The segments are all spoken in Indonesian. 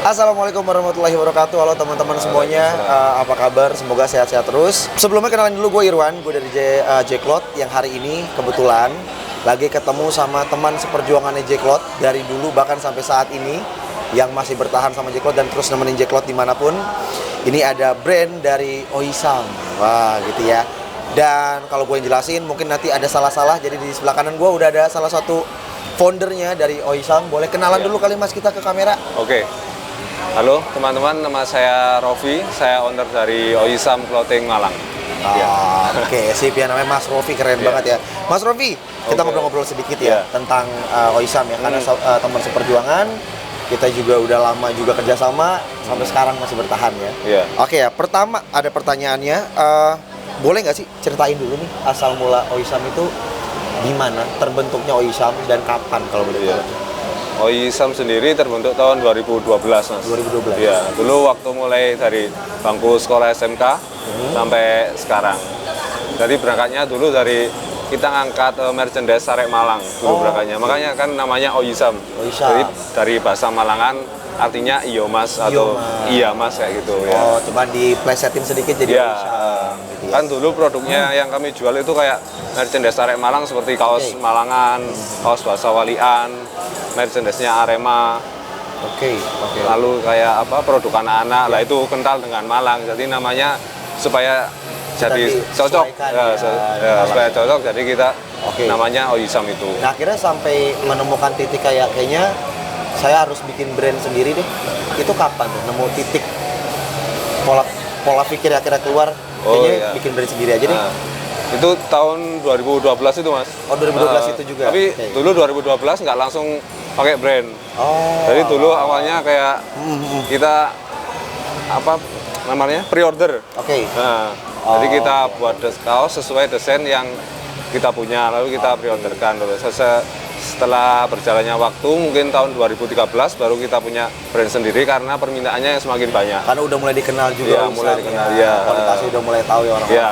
Assalamualaikum warahmatullahi wabarakatuh. Halo teman-teman semuanya, apa kabar? Semoga sehat-sehat terus. Sebelumnya kenalin dulu, gue Irwan, gue dari Jacklot yang hari ini kebetulan lagi ketemu sama teman seperjuangannya Jacklot dari dulu bahkan sampai saat ini yang masih bertahan sama Jacklot dan terus nemenin Jacklot dimanapun. Ini ada brand dari Oisam, wah gitu ya. Dan kalau gue jelasin mungkin nanti ada salah-salah, jadi di sebelah kanan gue udah ada salah satu foundernya dari Oisam. Boleh kenalan dulu kali Mas kita ke kamera? Oke. Halo teman-teman, nama saya Rofi, saya owner dari Oisam Clothing Malang. Oke, sip ya, namanya Mas Rofi, keren banget ya. Mas Rofi, kita ngobrol-ngobrol sedikit ya tentang Oisam ya, karena teman seperjuangan, kita juga udah lama juga kerjasama, sampai sekarang masih bertahan ya. Oke ya, pertama ada pertanyaannya, boleh nggak sih ceritain dulu nih asal mula Oisam itu gimana terbentuknya Oisam dan kapan kalau boleh tahu? Oisam sendiri terbentuk tahun 2012, Mas. 2012. Iya, dulu waktu mulai dari bangku sekolah SMK sampai sekarang. Jadi berangkatnya dulu dari kita ngangkat merchandise Arek Malang dulu berangkatnya. Makanya kan namanya Oisam. Jadi dari bahasa Malangan artinya iyo mas atau iya mas kayak gitu ya. Oh, cuma diplesetin sedikit jadi Oisam. Gitu ya. Kan dulu produknya yang kami jual itu kayak merchandise Arek Malang seperti kaos Malangan, kaos Basa Walian, merchandise-nya Arema. Lalu kayak apa produk anak-anak lah itu kental dengan Malang. Jadi namanya supaya jadi cocok supaya cocok jadi kita namanya Oisam itu. Nah, akhirnya sampai menemukan titik kayaknya saya harus bikin brand sendiri deh. Itu kapan tuh nemu titik pola pikir akhirnya keluar kayaknya bikin brand sendiri aja deh. Itu tahun 2012 itu, Mas. Oh, 2012 itu juga. Tapi dulu 2012 nggak langsung pakai brand. Jadi dulu awalnya kayak kita apa namanya pre-order. Jadi kita buat kaos sesuai desain yang kita punya, lalu kita pre-orderkan. Setelah berjalannya waktu, mungkin tahun 2013 baru kita punya brand sendiri karena permintaannya semakin banyak. Karena udah mulai dikenal juga. Iya, mulai dikenal. Kualitasnya udah mulai tahu ya orang-orang. Iya.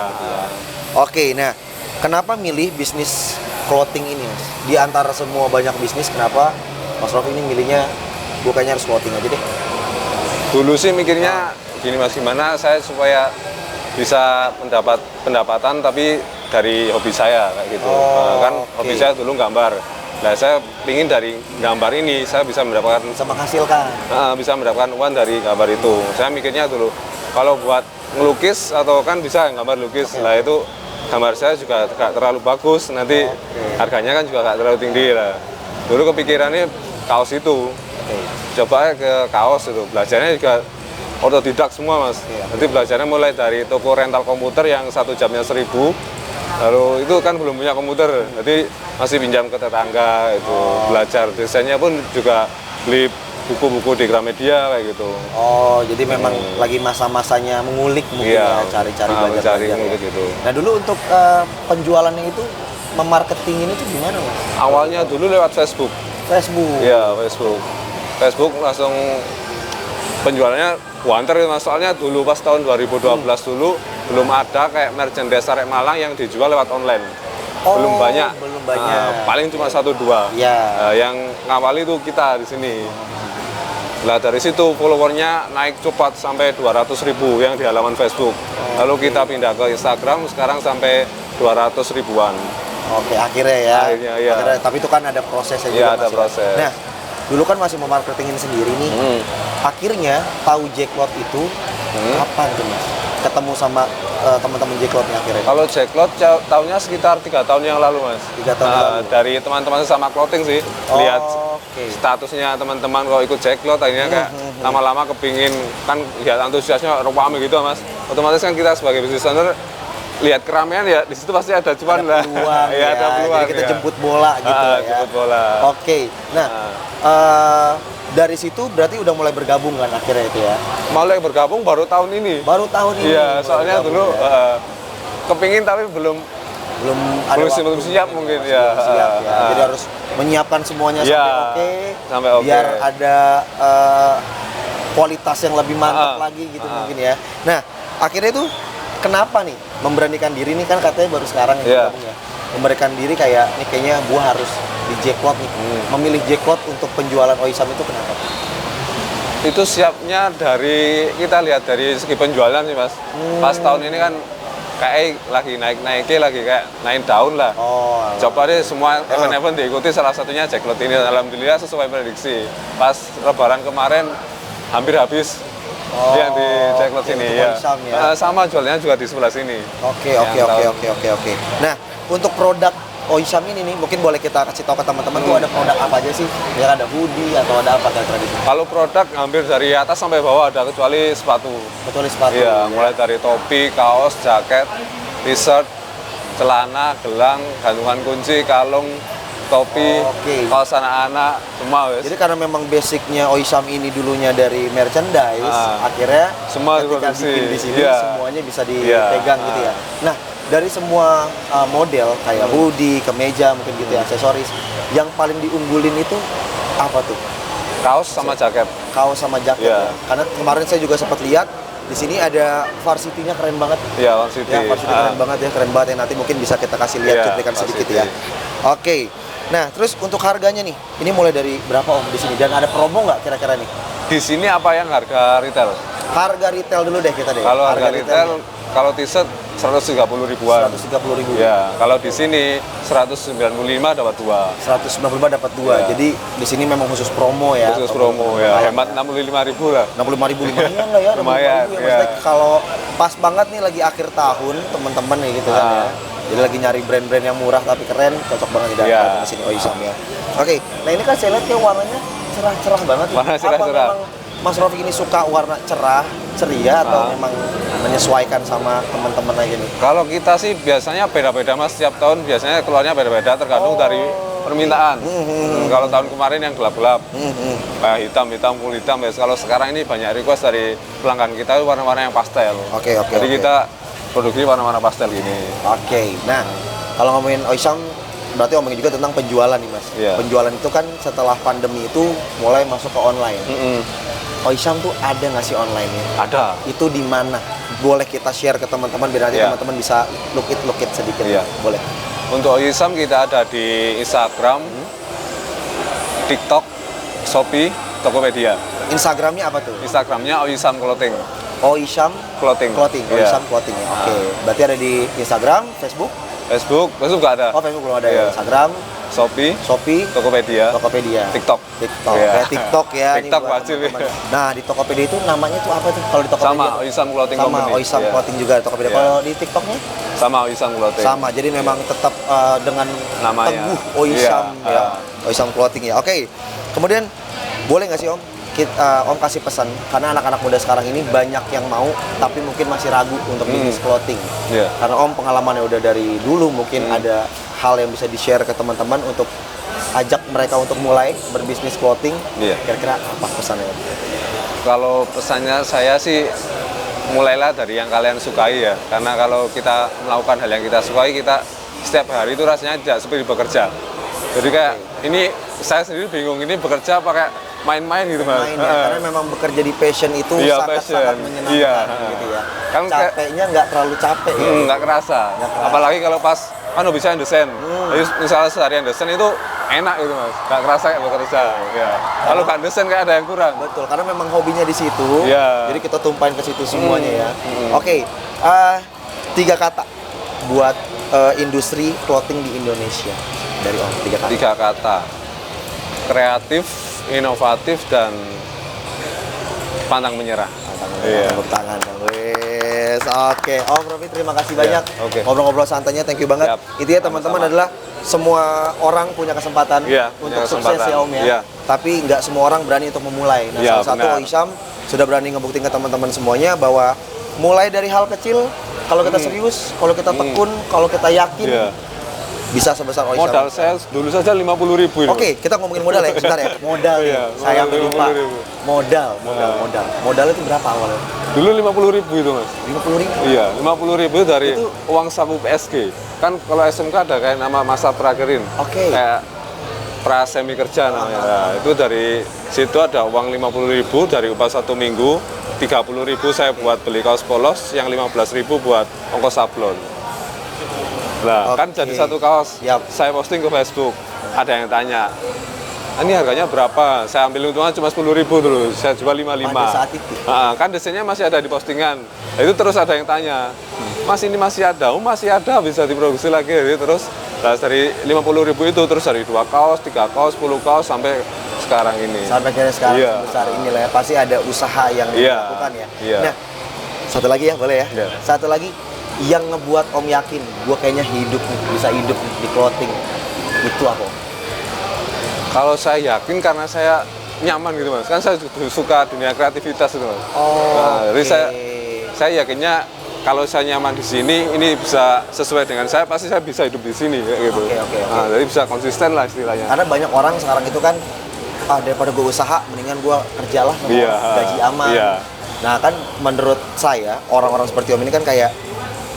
Oke, nah kenapa milih bisnis clothing ini, Mas? Di antara semua banyak bisnis, kenapa Mas Rofi ini milihnya gue kayaknya harus clothing aja deh? Dulu sih mikirnya gini Mas, gimana saya supaya bisa mendapat pendapatan tapi dari hobi saya kayak gitu. Hobi saya dulu gambar. Nah, saya ingin dari gambar ini saya bisa mendapatkan bisa mendapatkan uang dari gambar itu. Saya mikirnya dulu kalau buat ngelukis atau kan bisa gambar lukis. Lah itu gambar saya juga gak terlalu bagus, nanti harganya kan juga gak terlalu tinggi lah. Dulu kepikirannya kaos itu. Coba ke kaos itu, belajarnya juga otodidak semua Mas. Nanti belajarnya mulai dari toko rental komputer yang 1 jamnya 1.000. Lalu itu kan belum punya komputer, jadi masih pinjam ke tetangga itu. Belajar desainnya pun juga beli buku-buku di Gramedia kayak gitu. Oh, jadi memang lagi masa-masanya mengulik mungkin cari-cari belajar gitu. Nah, dulu untuk penjualannya itu memarketingin itu gimana, Mas? Awalnya dulu lewat Facebook. Iya, Facebook langsung penjualannya wanter Mas. Soalnya dulu pas tahun 2012 dulu belum ada kayak merchandise Arek Malang yang dijual lewat online. Belum banyak. Paling cuma 1-2. Yang ngawali itu kita di sini. Lah dari situ followernya naik cepat sampai 200.000 yang di halaman Facebook. Lalu kita pindah ke Instagram, sekarang sampai 200 ribuan. Oke, akhirnya ya. Akhirnya, tapi itu kan ada prosesnya juga. Iya, ada proses. Nah, dulu kan masih mau marketingin sendiri nih. Akhirnya tahu Jacklot itu kapan tuh, Mas? Ketemu sama teman-teman Jacklotnya akhirnya. Kalau Jacklot tahunnya sekitar 3 tahun yang lalu, Mas. 3 tahun lalu. Dari teman-teman sama clothing sih. Lihat statusnya teman-teman kalau ikut Jacklot akhirnya kayak lama-lama kepingin kan lihat antusiasnya rame gitu, Mas. Otomatis kan kita sebagai business owner lihat keramaian ya di situ pasti ada cuan lah. Ada peluang. Jadi kita jemput bola gitu ya. Jemput bola. Oke. Nah, dari situ berarti udah mulai bergabung kan akhirnya itu ya? Mulai bergabung baru tahun ini. Iya, soalnya dulu kepingin tapi belum siap mungkin ya. Jadi harus menyiapkan semuanya sampai oke. Biar ada kualitas yang lebih mantap lagi gitu mungkin ya. Nah, akhirnya itu kenapa nih memberanikan diri nih, kan katanya baru sekarang ya bergabung ya. Memberikan diri kayak nih kayaknya gua harus di Jacklot nih. Memilih Jacklot untuk penjualan Oisam itu kenapa? Itu siapnya dari, kita lihat dari segi penjualan sih mas. Pas tahun ini kan kayak lagi naik-naiknya, lagi kayak naik daun lah. Oh, Coba deh semua event-event diikuti, salah satunya Jacklot ini. Alhamdulillah sesuai prediksi. Pas lebaran kemarin hampir habis yang di Jacklot ini ya. Sama jualnya juga di sebelah sini. Oke. Nah, untuk produk Oisham ini nih, mungkin boleh kita kasih tahu ke teman-teman tuh ada produk apa aja sih? Ya ada hoodie atau ada apa kira-kira di sini? Kalau produk hampir dari atas sampai bawah ada, kecuali sepatu. Kecuali sepatu. Iya, mulai dari topi, kaos, jaket, t-shirt, celana, gelang, gantungan kunci, kalung, topi, kaos anak-anak, semua wes. Jadi karena memang basicnya Oisham ini dulunya dari merchandise, akhirnya semua ketika diproduksi. bikin di sini semuanya bisa dipegang gitu ya. Nah, dari semua model kayak hoodie, kemeja, mungkin gitu ya, aksesoris, yang paling diunggulin itu apa tuh? Kaos sama jaket. Kaos sama jaket ya. Karena kemarin saya juga sempat lihat di sini ada varsity-nya keren banget. Iya, varsity. Ya, varsity keren banget ya. Nanti mungkin bisa kita kasih lihat cuplikan sedikit ya. Oke. Nah, terus untuk harganya nih, ini mulai dari berapa Om di sini? Dan ada promo nggak kira-kira nih? Di sini apa yang harga retail? Harga retail dulu deh kita deh. Kalau harga retail, kalau t-shirt 130 ribuan. 130 ribu. Ya, kalau di sini 195 dapat 2. 195 dapat 2. Ya. Jadi di sini memang khusus promo ya. Khusus promo ya. Hemat 65 ribu lah. 65 ribu lumayan lah ya. Lumayan. Ya. Maksudnya kalau pas banget nih lagi akhir tahun teman-teman nih gitu kan ya. Jadi lagi nyari brand-brand yang murah tapi keren, cocok banget di dalam di sini Oisham ya. Oke, nah ini kan saya lihat kayak warnanya cerah-cerah banget. Warna cerah-cerah. Mas Rofi ini suka warna cerah, ceria atau memang menyesuaikan sama teman-teman aja nih? Kalau kita sih biasanya beda-beda mas, setiap tahun biasanya keluarnya beda-beda tergantung dari permintaan. Kalau tahun kemarin yang gelap-gelap, kayak hitam, full hitam. Ya. Kalau sekarang ini banyak request dari pelanggan kita warna-warna yang pastel. Jadi kita produksi warna-warna pastel ini. Nah kalau ngomongin Oisham, berarti ngomongin juga tentang penjualan nih mas. Penjualan itu kan setelah pandemi itu mulai masuk ke online. Oisham tuh ada nggak sih online-nya? Ada. Itu di mana? Boleh kita share ke teman-teman biar nanti teman-teman bisa look it sedikit. Boleh. Untuk Oisham kita ada di Instagram, TikTok, Shopee, Tokopedia. Instagramnya apa tuh? Instagramnya Oisham Clothing. Oisham Clothing. Oisham Clothing ya. Oke. Berarti ada di Instagram, Facebook nggak ada. Oh, Facebook belum ada ya. Instagram, Shopee, Tokopedia, TikTok. Kayak TikTok ya. TikTok wajib ya. Nah, di Tokopedia itu namanya tuh apa tuh? Kalau di Tokopedia sama Oisham Clothing Company. Sama Oisham Clothing juga Tokopedia. Kalau di TikToknya? Sama Oisham Clothing. Sama. Jadi memang tetap dengan namanya teguh Oisham ya. Oisham Clothing ya. Oke. Kemudian boleh nggak sih Om? Om kasih pesan karena anak-anak muda sekarang ini banyak yang mau tapi mungkin masih ragu untuk bisnis clothing. Karena Om pengalamannya udah dari dulu mungkin ada hal yang bisa di-share ke teman-teman untuk ajak mereka untuk mulai berbisnis clothing. Kira-kira apa pesannya Om? Kalau pesannya saya sih mulailah dari yang kalian sukai ya. Karena kalau kita melakukan hal yang kita sukai, kita setiap hari itu rasanya tidak seperti bekerja. Jadi kayak ini saya sendiri bingung ini bekerja pakai main-main gitu mas. Karena memang bekerja di passion itu sangat menyenangkan gitu ya. Kan capeknya nggak terlalu capek ya. Nggak kerasa. Apalagi kalau pas bisa desain. Misalnya seharian desain itu enak gitu mas. Nggak kerasa kayak bekerja. Kalau nggak desain kayak ada yang kurang. Betul. Karena memang hobinya di situ. Jadi kita tumpahin ke situ semuanya ya. Oke. 3 kata buat industri clothing di Indonesia dari Om. 3 kata. 3 kata. Kreatif, inovatif, dan pantang menyerah. Tepuk tangan dong. Oke, Om Rofi terima kasih banyak. Ngobrol-ngobrol santainya, thank you banget. Intinya teman-teman adalah semua orang punya kesempatan untuk sukses ya Om ya. Tapi nggak semua orang berani untuk memulai. Nah, salah satu Oisham sudah berani ngebuktiin ke teman-teman semuanya bahwa mulai dari hal kecil, kalau kita serius, kalau kita tekun, kalau kita yakin, bisa sebesar Oisham. Modal saya dulu saja 50.000 ini. Oke, kita ngomongin modal ya, sebentar ya. Modal nih, saya lupa. Modal itu berapa awalnya? Dulu 50.000 itu mas. 50.000? Iya, 50.000 dari uang saku PSG. Kan kalau SMK ada kayak nama masa prakerin. Kayak pra semi kerja namanya. Nah, itu dari situ ada uang 50.000 dari upah 1 minggu. 30.000 saya buat beli kaos polos, yang 15.000 buat ongkos sablon. Nah, kan jadi satu kaos. Saya posting ke Facebook. Ada yang tanya, ini harganya berapa? Saya ambil untungan cuma 10.000 dulu, saya jual 55. Pada saat itu? Kan desainnya masih ada di postingan. Nah, itu terus ada yang tanya, Mas ini masih ada? Oh masih ada, bisa diproduksi lagi. Jadi terus dari 50.000 itu terus dari 2 kaos, 3 kaos, 10 kaos sampai sekarang ini. Sampai kira sekarang Iya. sebesar inilah ya. Pasti ada usaha yang Iya. dilakukan ya. Iya. Nah, satu lagi ya, boleh ya? Iya. Satu lagi yang ngebuat Om yakin, gue kayaknya hidup nih, bisa hidup nih di clothing. Itu apa? Om? Kalau saya yakin karena saya nyaman gitu Mas. Kan saya suka dunia kreativitas gitu Mas. Jadi saya yakinnya kalau saya nyaman di sini, ini bisa sesuai dengan saya, pasti saya bisa hidup di sini kayak gitu. Oke. Jadi bisa konsisten lah istilahnya. Karena banyak orang sekarang itu kan, daripada gue usaha, mendingan gue kerjalah sama Iya. gaji aman. Iya. Nah kan menurut saya, orang-orang seperti Om ini kan kayak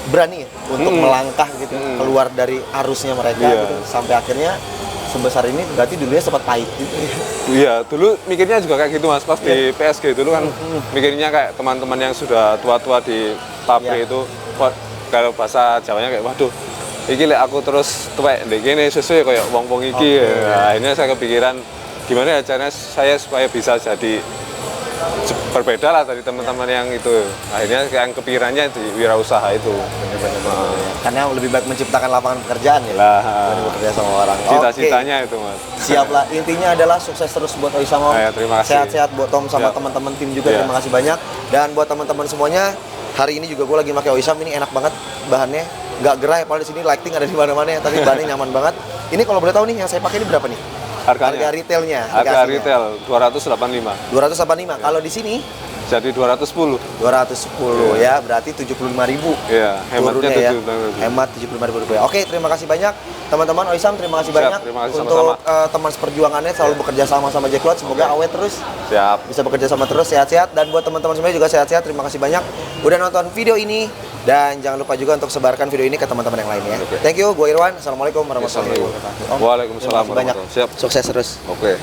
berani ya untuk melangkah gitu, keluar dari arusnya mereka Iya. gitu, sampai akhirnya sebesar ini. Berarti dulunya sempat pahit gitu. Iya, dulu mikirnya juga kayak gitu Mas, pas di PSG dulu kan mikirnya kayak teman-teman yang sudah tua-tua di pabrik itu, kalau bahasa Jawanya kayak waduh, iki lek aku terus tuwek ndek kene sesuai kayak wong-wong iki. Nah, akhirnya saya kepikiran gimana ya caranya saya supaya bisa jadi berbeda lah dari teman-teman yang itu. Akhirnya yang kepikirannya di wirausaha itu. Karena lebih baik menciptakan lapangan pekerjaan ya, Lah, daripada bekerja sama orang. cita-citanya itu Mas. Siap lah. Intinya adalah sukses terus buat Oisam Om. Ya, terima kasih. Sehat-sehat buat Tom sama Siap. teman-teman tim juga. Ya. Terima kasih banyak. Dan buat teman-teman semuanya, hari ini juga gue lagi pakai Oisam. Ini enak banget bahannya, nggak gerah. Padahal di sini lighting ada di mana-mana ya, tapi bahannya nyaman banget. Ini kalau boleh tahu nih, yang saya pakai ini berapa nih? Harganya? Harga retailnya. Harga aslinya. retail 285. 285. Kalau di sini Jadi 210. 210 ya, berarti 75.000. Iya, hematnya Turunnya ya. 75.000. Hemat 75.000 rupiah. Oke, terima kasih banyak teman-teman Oisam, terima kasih Siap, banyak terima kasih untuk sama-sama. teman seperjuangannya selalu bekerja sama Jacklot. Semoga awet terus, Siap. bisa bekerja sama terus, sehat-sehat. Dan buat teman-teman semuanya juga sehat-sehat. Terima kasih banyak udah nonton video ini, dan jangan lupa juga untuk sebarkan video ini ke teman-teman yang lainnya. Oke. Thank you, gue Irwan. Assalamualaikum warahmatullahi wabarakatuh. Om, Waalaikumsalam terima kasih banyak. warahmatullahi wabarakatuh. Siap. Sukses terus. Oke.